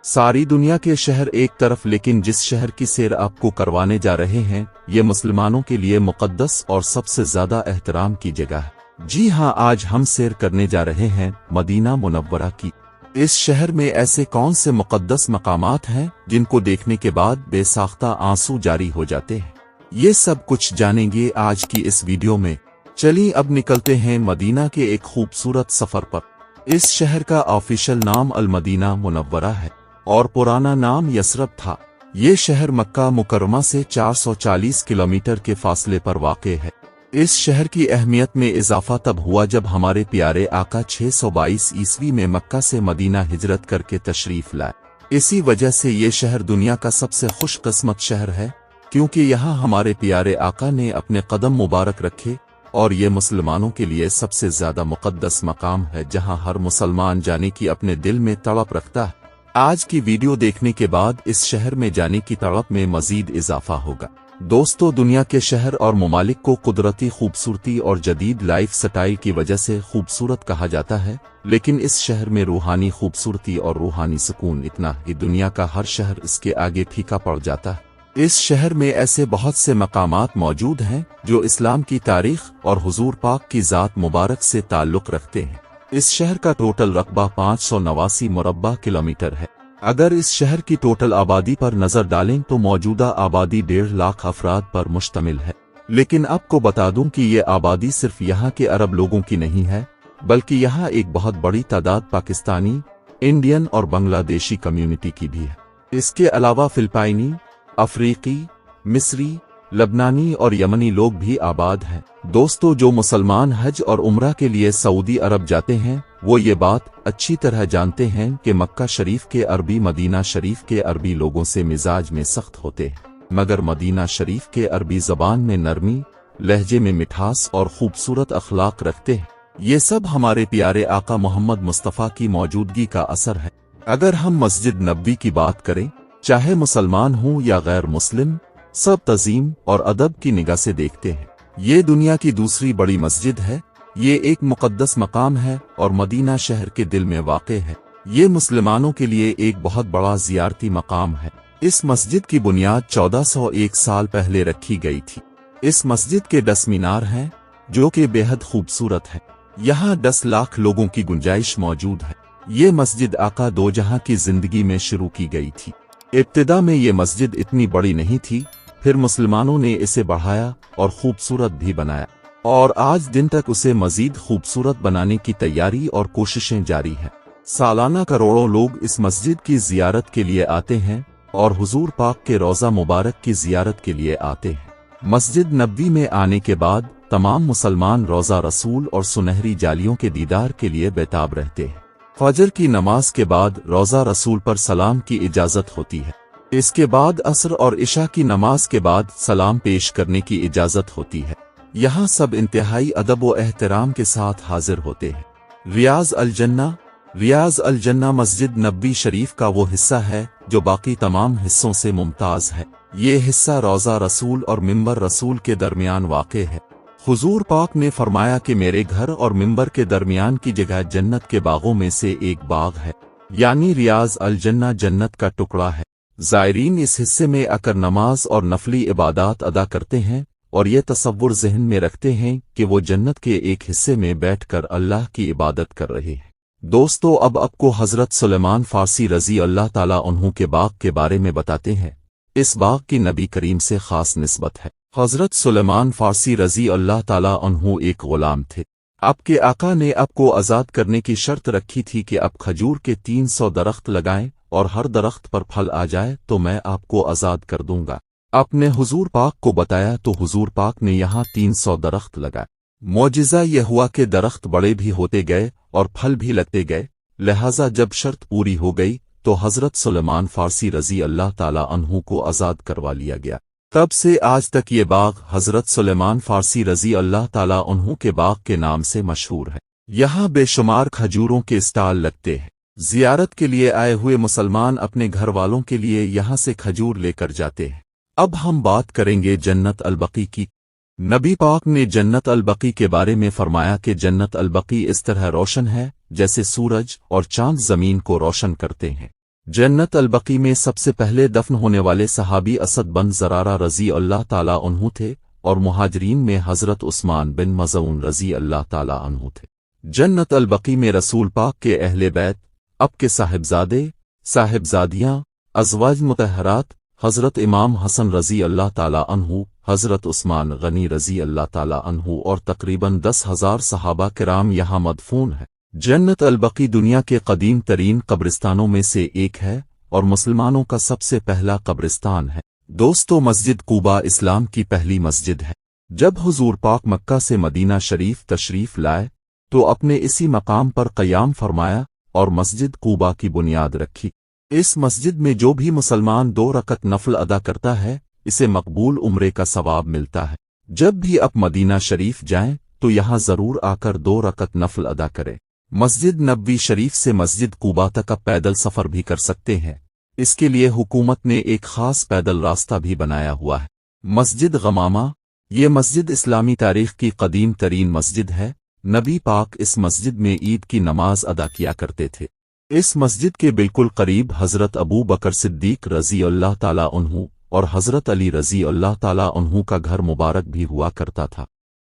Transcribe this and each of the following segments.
सारी दुनिया के शहर एक तरफ, लेकिन जिस शहर की सैर आपको करवाने जा रहे हैं ये मुसलमानों के लिए मुक़द्दस और सबसे ज़्यादा एहतराम की जगह है। जी हाँ, आज हम सैर करने जा रहे हैं मदीना मुनव्वरा की। इस शहर में ऐसे कौन से मुक़द्दस मकामात हैं जिनको देखने के बाद बेसाख्ता आंसू जारी हो जाते हैं, ये सब कुछ जानेंगे आज की इस वीडियो में। चलिए अब निकलते हैं मदीना के एक खूबसूरत सफ़र पर। इस शहर का ऑफिशियल नाम अल मदीना मुनव्वरा है और पुराना नाम यसरब था। ये शहर मक्का मुकर्रमा से 440 किलोमीटर के फासले पर वाक़े है। इस शहर की अहमियत में इजाफा तब हुआ जब हमारे प्यारे आका 622 ईस्वी में मक्का से मदीना हिजरत करके तशरीफ लाए। इसी वजह से ये शहर दुनिया का सबसे खुशकिस्मत शहर है, क्योंकि यहाँ हमारे प्यारे आका ने अपने कदम मुबारक रखे और ये मुसलमानों के लिए सबसे ज्यादा मुक़द्दस मकाम है जहाँ हर मुसलमान जाने की अपने दिल में तड़प रखता है। आज की वीडियो देखने के बाद इस शहर में जाने की तड़प में मजीद इजाफा होगा। दोस्तों, दुनिया के शहर और ममालिक को कुदरती खूबसूरती और जदीद लाइफ स्टाइल की वजह से खूबसूरत कहा जाता है, लेकिन इस शहर में रूहानी खूबसूरती और रूहानी सुकून इतना कि दुनिया का हर शहर इसके आगे फीका पड़ जाता है। इस शहर में ऐसे बहुत से मकामात मौजूद हैं जो इस्लाम की तारीख और हुजूर पाक की ज़ात मुबारक से ताल्लुक़ रखते हैं। इस शहर का टोटल रकबा 589 मुरब्बा किलोमीटर है। अगर इस शहर की टोटल आबादी पर नजर डालें तो मौजूदा आबादी 1.5 लाख अफराद पर मुश्तमिल है। लेकिन आपको बता दूं कि ये आबादी सिर्फ यहाँ के अरब लोगों की नहीं है, बल्कि यहाँ एक बहुत बड़ी तादाद पाकिस्तानी, इंडियन और बांग्लादेशी कम्युनिटी की भी है। इसके अलावा फिलिपाइनी, अफ्रीकी, मिस्री, लबनानी और यमनी लोग भी आबाद हैं। दोस्तों, जो मुसलमान हज और उम्रा के लिए सऊदी अरब जाते हैं वो ये बात अच्छी तरह जानते हैं कि मक्का शरीफ के अरबी मदीना शरीफ के अरबी लोगों से मिजाज में सख्त होते हैं, मगर मदीना शरीफ के अरबी ज़बान में नरमी, लहजे में मिठास और खूबसूरत अखलाक रखते हैं। ये सब हमारे प्यारे आका मोहम्मद मुस्तफ़ा की मौजूदगी का असर है। अगर हम मस्जिद नबवी की बात करें, चाहे मुसलमान हों या गैर मुस्लिम, सब तज़ीम और अदब की निगाह से देखते हैं। ये दुनिया की दूसरी बड़ी मस्जिद है। ये एक मुक़द्दस मकाम है और मदीना शहर के दिल में वाक़े है। ये मुसलमानों के लिए एक बहुत बड़ा ज़ियारती मकाम है। इस मस्जिद की बुनियाद 1401 साल पहले रखी गई थी। इस मस्जिद के 10 मीनार हैं जो कि बेहद खूबसूरत है। यहाँ 10 लाख लोगों की गुंजाइश मौजूद है। ये मस्जिद आका दो जहां की जिंदगी में शुरू की गई थी। इब्तिदा में ये मस्जिद इतनी बड़ी नहीं थी, फिर मुसलमानों ने इसे बढ़ाया और खूबसूरत भी बनाया और आज दिन तक उसे मजीद खूबसूरत बनाने की तैयारी और कोशिशें जारी हैं। सालाना करोड़ों लोग इस मस्जिद की जियारत के लिए आते हैं और हुजूर पाक के रोज़ा मुबारक की जियारत के लिए आते हैं। मस्जिद नबवी में आने के बाद तमाम मुसलमान रोज़ा रसूल और सुनहरी जालियों के दीदार के लिए बेताब रहते हैं। फजर की नमाज के बाद रोज़ा रसूल पर सलाम की इजाज़त होती है। इसके बाद असर और इशा की नमाज के बाद सलाम पेश करने की इजाज़त होती है। यहाँ सब इंतहाई अदब व एहतराम के साथ हाजिर होते हैं। रियाज़ अल जन्ना मस्जिद नबवी शरीफ का वो हिस्सा है जो बाकी तमाम हिस्सों से मुमताज़ है। ये हिस्सा रोज़ा रसूल और मिंबर रसूल के दरमियान वाक़े है। हुजूर पाक ने फरमाया कि मेरे घर और मिंबर के दरमियान की जगह जन्नत के बागों में से एक बाग है, यानी रियाज़ अल जन्ना जन्नत का टुकड़ा है। ज़ायरीन इस हिस्से में आकर नमाज और नफली इबादत अदा करते हैं और ये तसव्वुर ज़हन में रखते हैं कि वो जन्नत के एक हिस्से में बैठकर अल्लाह की इबादत कर रहे हैं। दोस्तों, अब आपको हज़रत सुलेमान फ़ारसी रज़ी अल्लाह ताला अन्हु के बाग के बारे में बताते हैं। इस बाग की नबी करीम से ख़ास निस्बत है। हज़रत सुलेमान फ़ारसी रज़ी अल्लाह ताला अन्हु एक ग़ुलाम थे। आपके आका ने आपको आज़ाद करने की शर्त रखी थी कि आप खजूर के 300 दरख्त लगाएं और हर दरख्त पर फल आ जाए तो मैं आपको आज़ाद कर दूंगा। आपने हुजूर पाक को बताया तो हुजूर पाक ने यहाँ 300 दरख्त लगाए। मौजिज़ा यह हुआ कि दरख्त बड़े भी होते गए और फल भी लगते गए। लिहाजा जब शर्त पूरी हो गई तो हज़रत सुलेमान फ़ारसी रज़ी अल्लाह ताला अन्हु को आज़ाद करवा लिया गया। तब से आज तक ये बाग हज़रत सुलेमान फ़ारसी रज़ी अल्लाह ताला अन्हु के बाग के नाम से मशहूर है। यहाँ बेशुमार खजूरों के स्टॉल लगते हैं। जियारत के लिए आए हुए मुसलमान अपने घर वालों के लिए यहाँ से खजूर लेकर जाते हैं। अब हम बात करेंगे जन्नत अल बकी की। नबी पाक ने जन्नत अल बकी के बारे में फरमाया कि जन्नत अल बकी इस तरह रोशन है जैसे सूरज और चांद जमीन को रोशन करते हैं। जन्नत अल-बकी में सबसे पहले दफन होने वाले सहाबी असद बन ज़रारा रज़ी अल्लाह ताला अन्हु थे और मुहाजिरीन में हज़रत उस्मान बिन मज़ऊन रज़ी अल्लाह ताला अन्हु थे। जन्नत अल-बकी में रसूल पाक के अहले बैत, अब के साहिबजादे, साहिबजादियाँ, अज़वाज मुतहरात, हज़रत इमाम हसन रज़ी अल्लाह ताला अन्हु, हज़रत उस्मान गनी रज़ी अल्लाह ताला अन्हु और तकरीबन 10,000 सहाबा किराम यहाँ मदफून है। जन्नत अल-बकी दुनिया के कदीम तरीन कब्रिस्तानों में से एक है और मुसलमानों का सबसे पहला कब्रिस्तान है। दोस्तों, मस्जिद कूबा इस्लाम की पहली मस्जिद है। जब हुजूर पाक मक्का से मदीना शरीफ तशरीफ लाए तो अपने इसी मकाम पर क़याम फरमाया और मस्जिद कूबा की बुनियाद रखी। इस मस्जिद में जो भी मुसलमान 2 रकत नफल अदा करता है इसे मकबूल उम्रे का सवाब मिलता है। जब भी आप मदीना शरीफ जाएं तो यहाँ ज़रूर आकर 2 रकत नफल अदा करें। मस्जिद नबवी शरीफ से मस्जिद कूबा तक आप पैदल सफ़र भी कर सकते हैं। इसके लिए हुकूमत ने एक ख़ास पैदल रास्ता भी बनाया हुआ है। मस्जिद गमामा, ये मस्जिद इस्लामी तारीख़ की कदीम तरीन मस्जिद है। नबी पाक इस मस्जिद में ईद की नमाज अदा किया करते थे। इस मस्जिद के बिल्कुल करीब हज़रत अबू बकर सिद्दीक रज़ी अल्लाह ताला अन्हु और हज़रत अली रज़ी अल्लाह ताला अन्हु का घर मुबारक भी हुआ करता था।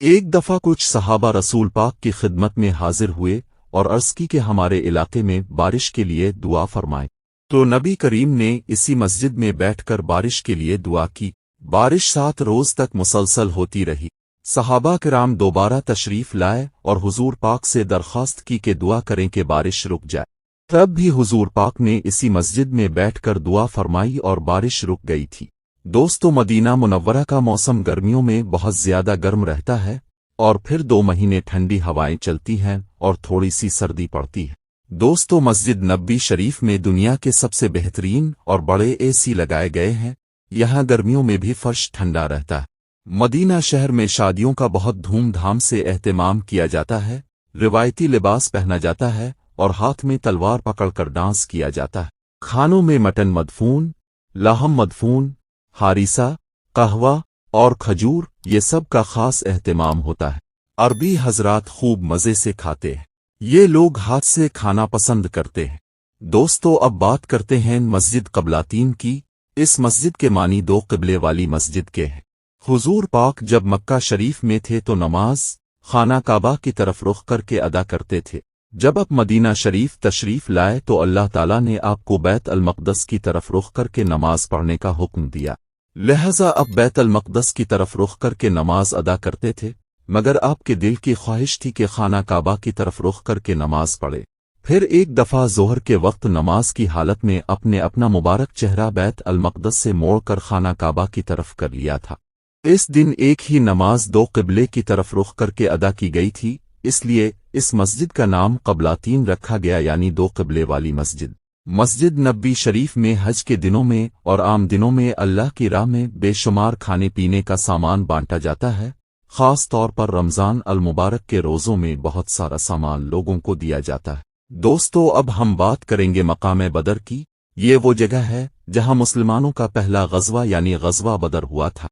एक दफ़ा कुछ सहाबा रसूल पाक की खिदमत में हाजिर हुए और अर्ज़ की कि हमारे इलाके में बारिश के लिए दुआ फरमाएं। तो नबी करीम ने इसी मस्जिद में बैठकर बारिश के लिए दुआ की। बारिश 7 रोज़ तक मुसलसल होती रही। सहाबा किराम दोबारा तशरीफ़ लाए और हुजूर पाक से दरख्वास्त की कि दुआ करें कि बारिश रुक जाए। तब भी हुजूर पाक ने इसी मस्जिद में बैठकर दुआ फरमाई और बारिश रुक गई थी। दोस्तों, मदीना मुनव्वरा का मौसम गर्मियों में बहुत ज़्यादा गर्म रहता है और फिर 2 महीने ठंडी हवाएं चलती हैं और थोड़ी सी सर्दी पड़ती है। दोस्तों, मस्जिद नबवी शरीफ में दुनिया के सबसे बेहतरीन और बड़े एसी लगाए गए हैं। यहाँ गर्मियों में भी फर्श ठंडा रहता है। मदीना शहर में शादियों का बहुत धूमधाम से एहतमाम किया जाता है। रिवायती लिबास पहना जाता है और हाथ में तलवार पकड़कर डांस किया जाता है। खानों में मटन मदफून, लाहम मदफून, हारिसा, कहवा और खजूर, ये सब का खास एहतमाम होता है। अरबी हजरात खूब मज़े से खाते हैं। ये लोग हाथ से खाना पसंद करते हैं। दोस्तों, अब बात करते हैं मस्जिद क़िबलातीन की। इस मस्जिद के मानी 2 क़िबले वाली मस्जिद के हैं। हुजूर पाक जब मक्का शरीफ में थे तो नमाज खाना काबा की तरफ रुख करके अदा करते थे। जब आप मदीना शरीफ तशरीफ लाए तो अल्लाह ताला ने आपको बैत अल मक़दस की तरफ रुख करके नमाज पढ़ने का हुक्म दिया। लिहाजा अब बैत अल मक़दस की तरफ रुख करके नमाज अदा करते थे, मगर आपके दिल की ख्वाहिश थी कि खाना काबा की तरफ रुख करके नमाज पढ़े। फिर एक दफ़ा ज़ोहर के वक्त नमाज की हालत में अपने अपना मुबारक चेहरा बैत अल मक़दस से मोड़कर खाना काबा की तरफ कर लिया था। इस दिन एक ही नमाज 2 क़िबले की तरफ रुख करके अदा की गई थी, इसलिए इस मस्जिद का नाम क़िबलातीन रखा गया, यानी 2 क़िबले वाली मस्जिद। मस्जिद नबवी शरीफ में हज के दिनों में और आम दिनों में अल्लाह की राह में बेशुमार खाने पीने का सामान बांटा जाता है। ख़ास तौर पर रमज़ान अल मुबारक के रोज़ों में बहुत सारा सामान लोगों को दिया जाता है। दोस्तों, अब हम बात करेंगे मकाम बदर की। ये वो जगह है जहां मुसलमानों का पहला ग़ज़वा यानी ग़ज़वा बदर हुआ था।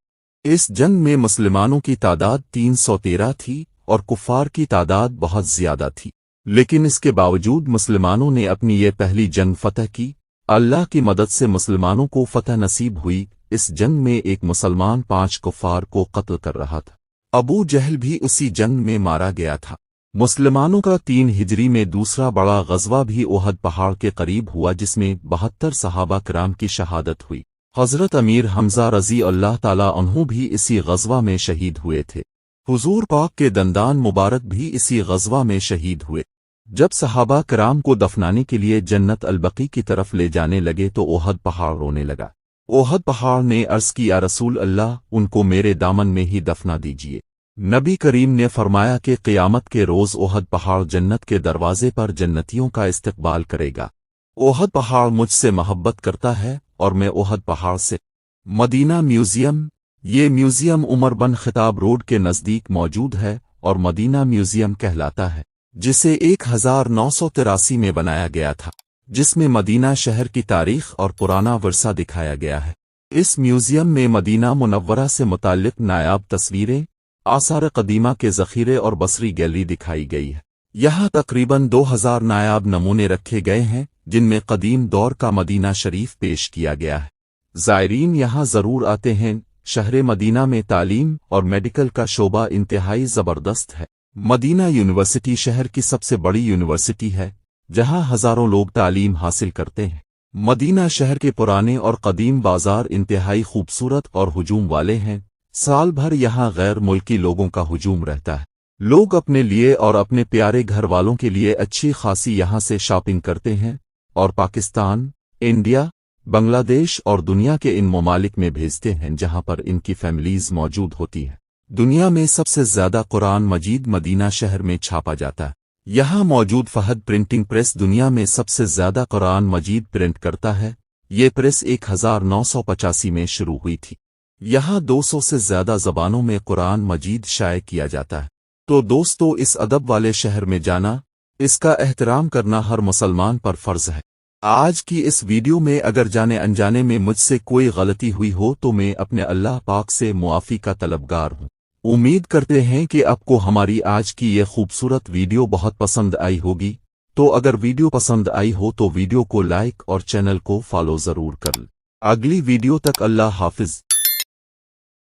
इस जंग में मुसलमानों की तादाद 313 थी और कुफ़ार की तादाद बहुत ज़्यादा थी, लेकिन इसके बावजूद मुसलमानों ने अपनी ये पहली जंग फतह की। अल्लाह की मदद से मुसलमानों को फतह नसीब हुई। इस जंग में एक मुसलमान 5 कुफ़ार को कत्ल कर रहा था। अबू जहल भी उसी जंग में मारा गया था। मुसलमानों का 3 हिजरी में दूसरा बड़ा ग़ज़वा भी ओहद पहाड़ के करीब हुआ, जिसमें 72 सहाबा किराम की शहादत हुई। हज़रत अमीर हमज़ा रज़ी अल्लाह ताला अन्हु भी इसी ग़ज़वा में शहीद हुए थे। हुजूर पाक के दंदान मुबारक भी इसी ग़ज़वा में शहीद हुए। जब सहाबा किराम को दफनाने के लिए जन्नत अल-बकी की तरफ ले जाने लगे तो ओहद पहाड़ रोने लगा। ओहद पहाड़ ने अर्ज़ की, या रसूल अल्लाह, उनको मेरे दामन में ही दफना दीजिए। नबी करीम ने फरमाया कि क़यामत के रोज़ ओहद पहाड़ जन्नत के दरवाज़े पर जन्नतियों का इस्तकबाल करेगा। ओहद पहाड़ मुझसे मोहब्बत करता है और मैं ओहद पहाड़ से। मदीना म्यूज़ियम, ये म्यूज़ियम उमर बन ख़िताब रोड के नज़दीक मौजूद है और मदीना म्यूज़ियम कहलाता है, जिसे 1983 में बनाया गया था, जिसमें मदीना शहर की तारीख़ और पुराना वर्सा दिखाया गया है। इस म्यूज़ियम में मदीना मुनव्वरा से मुताल्लिक़ नायाब तस्वीरें, आसार क़दीमा के ज़ख़ीरे और बसरी गैलरी दिखाई गई है। यहाँ तकरीबन 2000 नायाब नमूने रखे गए हैं जिनमें कदीम दौर का मदीना शरीफ पेश किया गया है। ज़ायरीन यहाँ ज़रूर आते हैं। शहर मदीना में तालीम और मेडिकल का शोबा इंतहाई ज़बरदस्त है। मदीना यूनिवर्सिटी शहर की सबसे बड़ी यूनिवर्सिटी है जहाँ हज़ारों लोग तालीम हासिल करते हैं। मदीना शहर के पुराने और कदीम बाजार इंतहाई खूबसूरत और हुजूम वाले हैं। साल भर यहाँ गैर मुल्की लोगों का हुजूम रहता है। लोग अपने लिए और अपने प्यारे घर वालों के लिए अच्छी खासी यहाँ से शॉपिंग करते हैं और पाकिस्तान, इंडिया, बांग्लादेश और दुनिया के इन ममालिक में भेजते हैं जहाँ पर इनकी फैमिलीज मौजूद होती हैं। दुनिया में सबसे ज़्यादा कुरान मजीद मदीना शहर में छापा जाता है। यहाँ मौजूद फहद प्रिंटिंग प्रेस दुनिया में सबसे ज़्यादा कुरान मजीद प्रिंट करता है। ये प्रेस 1985 में शुरू हुई थी। यहाँ 200 से ज़्यादा ज़बानों में कुरान मजीद शाये किया जाता है। तो दोस्तों, इस अदब वाले शहर में जाना, इसका एहतराम करना हर मुसलमान पर फ़र्ज़ है। आज की इस वीडियो में अगर जाने अनजाने में मुझसे कोई गलती हुई हो तो मैं अपने अल्लाह पाक से मुआफ़ी का तलबगार हूँ। उम्मीद करते हैं कि आपको हमारी आज की ये खूबसूरत वीडियो बहुत पसंद आई होगी। तो अगर वीडियो पसंद आई हो तो वीडियो को लाइक और चैनल को फॉलो ज़रूर कर लें। अगली वीडियो तक अल्लाह हाफिज़।